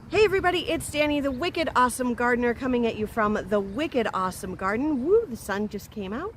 Hey everybody, it's Danny, the Wicked Awesome Gardener, coming at you from the Wicked Awesome Garden. Woo, the sun just came out.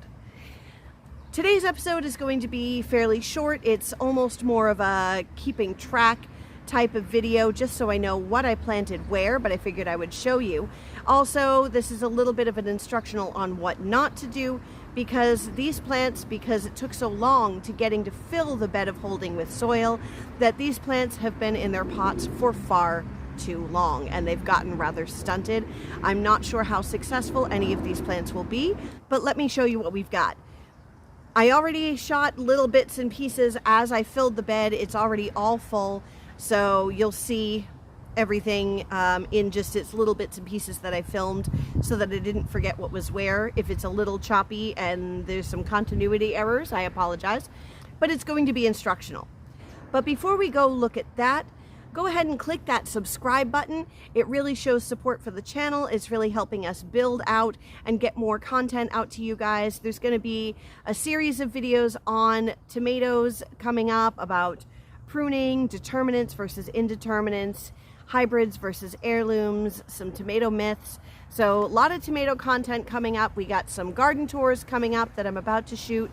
Today's episode is going to be fairly short. It's almost more of a keeping track type of video, just so I know what I planted where, but I figured I would show you. Also, this is a little bit of an instructional on what not to do, because these plants, because it took so long to getting to fill the bed of holding with soil, that these plants have been in their pots for far too long and they've gotten rather stunted. I'm not sure how successful any of these plants will be, but let me show you what we've got. I already shot little bits and pieces as I filled the bed. It's already all full, so you'll see everything in just its little bits and pieces that I filmed, so that I didn't forget what was where. If it's a little choppy and there's some continuity errors, I apologize, but it's going to be instructional. But before we go look at that, go ahead and click that subscribe button. It really shows support for the channel. It's really helping us build out and get more content out to you guys. There's going to be a series of videos on tomatoes coming up about pruning, determinants versus indeterminants, hybrids versus heirlooms, some tomato myths. So a lot of tomato content coming up. We got some garden tours coming up that I'm about to shoot,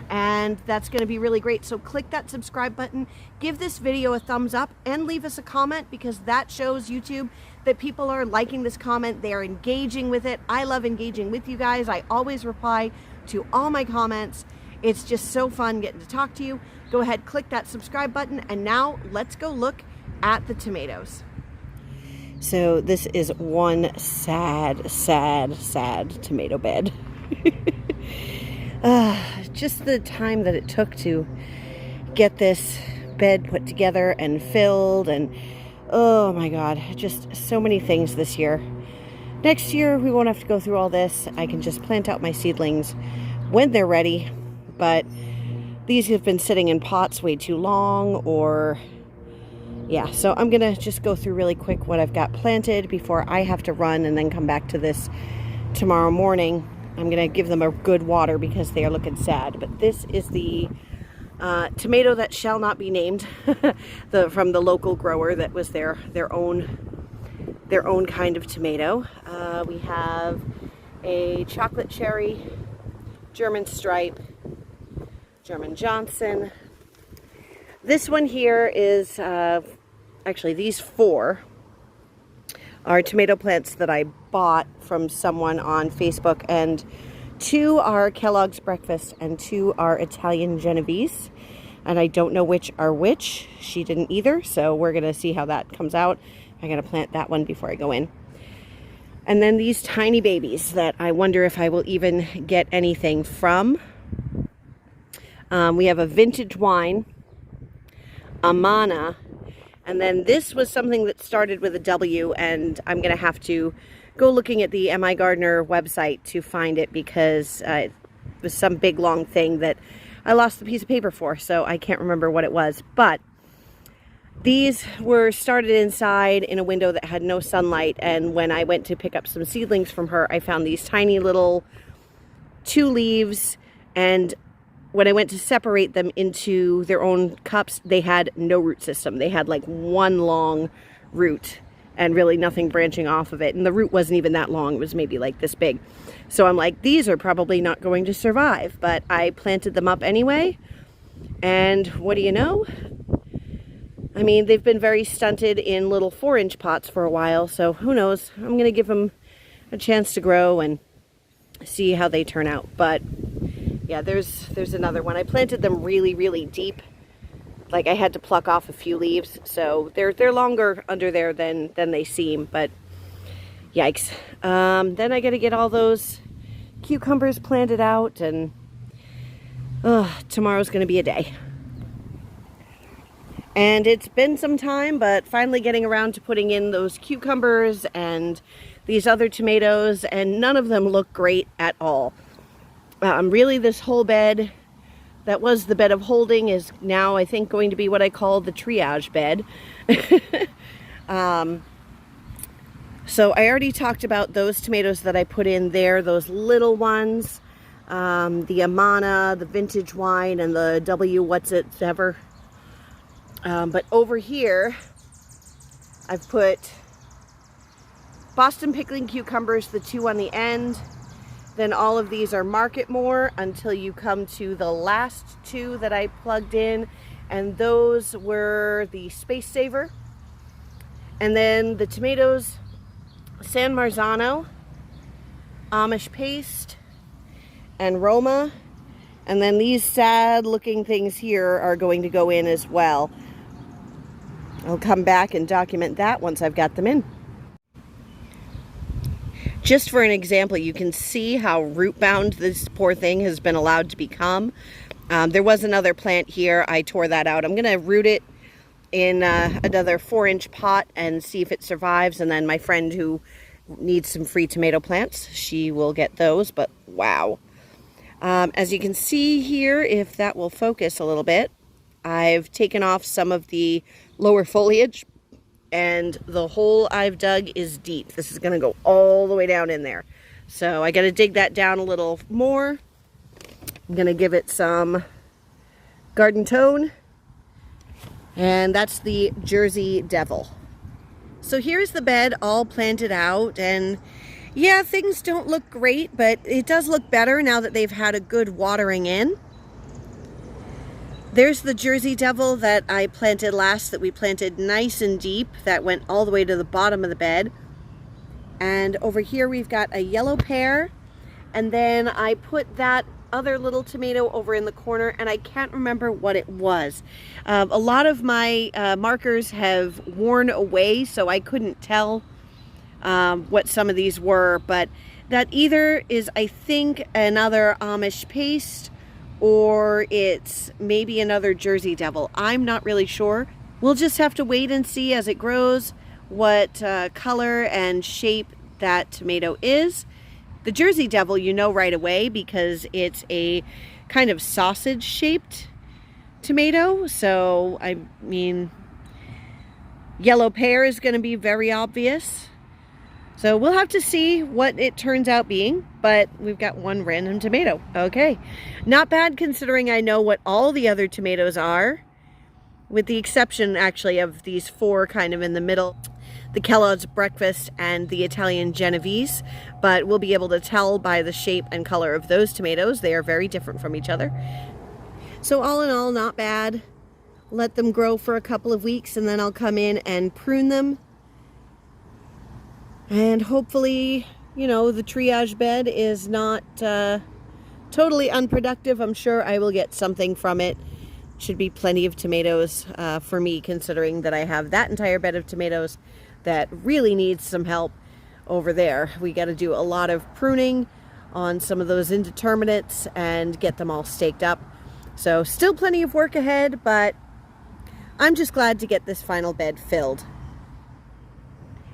and that's going to be really great. So click that subscribe button, give this video a thumbs up, and leave us a comment, because that shows YouTube that people are liking this comment. They're engaging with it. I love engaging with you guys. I always reply to all my comments. It's just so fun getting to talk to you. Go ahead, click that subscribe button, and now let's go look at the tomatoes. So this is one sad tomato bed. Just the time that it took to get this bed put together and filled, and oh my god, just so many things this year. Next year we won't have to go through all this. I can just plant out my seedlings when they're ready, but these have been sitting in pots way too long, or yeah, so I'm gonna just go through really quick what I've got planted before I have to run and then come back to this tomorrow morning. I'm going to give them a good water because they are looking sad. But this is the tomato that shall not be named, from the local grower. That was their own kind of tomato. We have a chocolate cherry, German stripe, German Johnson. This one here is actually, these four are tomato plants that I bought from someone on Facebook, and two are Kellogg's Breakfast and two are Italian Genovese, and I don't know which are which. She didn't either, so we're gonna see how that comes out. I'm gonna plant that one before I go in. And then these tiny babies that I wonder if I will even get anything from. We have a vintage wine, Amana. And then this was something that started with a W, and I'm going to have to go looking at the MI Gardener website to find it, because it was some big long thing that I lost the piece of paper for, so I can't remember what it was. But these were started inside in a window that had no sunlight, and when I went to pick up some seedlings from her, I found these tiny little 2 leaves, and when I went to separate them into their own cups, they had no root system. They had like one long root and really nothing branching off of it. And the root wasn't even that long. It was maybe like this big. So I'm like, these are probably not going to survive. But I planted them up anyway. And what do you know? I mean, they've been very stunted in little 4-inch pots for a while. So who knows? I'm going to give them a chance to grow and see how they turn out. But yeah, there's another one. I planted them really deep. Like, I had to pluck off a few leaves, so they're longer under there than they seem, but yikes. Then I got to get all those cucumbers planted out, and tomorrow's going to be a day. And it's been some time, but finally getting around to putting in those cucumbers and these other tomatoes, and none of them look great at all. Really, this whole bed that was the bed of holding is now, I think, going to be what I call the triage bed. So I already talked about those tomatoes that I put in there, those little ones, the Amana, the vintage wine, and the W what's it ever. But over here, I've put Boston pickling cucumbers, the two on the end. Then all of these are Market More until you come to the last two that I plugged in, and those were the Space Saver. And then the tomatoes, San Marzano, Amish Paste, and Roma. And then these sad looking things here are going to go in as well. I'll come back and document that once I've got them in. Just for an example, you can see how root bound this poor thing has been allowed to become. There was another plant here. I tore that out. I'm going to root it in another 4-inch pot and see if it survives. And then my friend who needs some free tomato plants, she will get those. But wow. As you can see here, if that will focus a little bit, I've taken off some of the lower foliage. And the hole I've dug is deep. This is going to go all the way down in there. So I got to dig that down a little more. I'm going to give it some garden tone. And that's the Jersey Devil. So here's the bed all planted out. And yeah, things don't look great, but it does look better now that they've had a good watering in. There's the Jersey Devil that I planted last, that we planted nice and deep, that went all the way to the bottom of the bed. And over here we've got a yellow pear, and then I put that other little tomato over in the corner, and I can't remember what it was. A lot of my markers have worn away, so I couldn't tell what some of these were, but that either is, I think, another Amish Paste, or it's maybe another Jersey Devil. I'm not really sure. We'll just have to wait and see as it grows what color and shape that tomato is. The Jersey Devil you know right away because it's a kind of sausage shaped tomato. So I mean, yellow pear is going to be very obvious. So we'll have to see what it turns out being, but we've got one random tomato. Okay, not bad considering I know what all the other tomatoes are, with the exception actually of these four kind of in the middle, the Kellogg's Breakfast and the Italian Genovese, but we'll be able to tell by the shape and color of those tomatoes. They are very different from each other. So all in all, not bad. Let them grow for a couple of weeks and then I'll come in and prune them. And hopefully, you know, the triage bed is not totally unproductive. I'm sure I will get something from it. Should be plenty of tomatoes for me, considering that I have that entire bed of tomatoes that really needs some help over there. We got to do a lot of pruning on some of those indeterminates and get them all staked up. So still plenty of work ahead, but I'm just glad to get this final bed filled.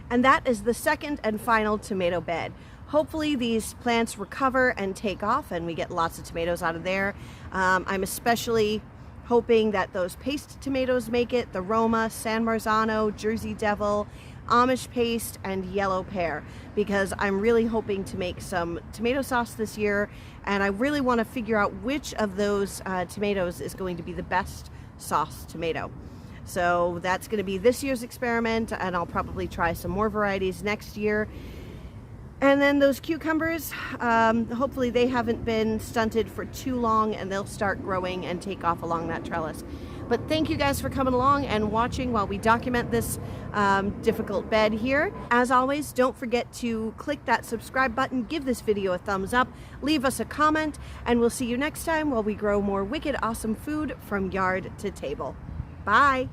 And that is the second and final tomato bed. Hopefully these plants recover and take off and we get lots of tomatoes out of there. I'm especially hoping that those paste tomatoes make it, the Roma, San Marzano, Jersey Devil, Amish Paste, and yellow pear, because I'm really hoping to make some tomato sauce this year, and I really want to figure out which of those tomatoes is going to be the best sauce tomato. So that's going to be this year's experiment, and I'll probably try some more varieties next year. And then those cucumbers, hopefully they haven't been stunted for too long and they'll start growing and take off along that trellis. But thank you guys for coming along and watching while we document this difficult bed here. As always, don't forget to click that subscribe button, give this video a thumbs up, leave us a comment, and we'll see you next time while we grow more wicked awesome food from yard to table. Bye.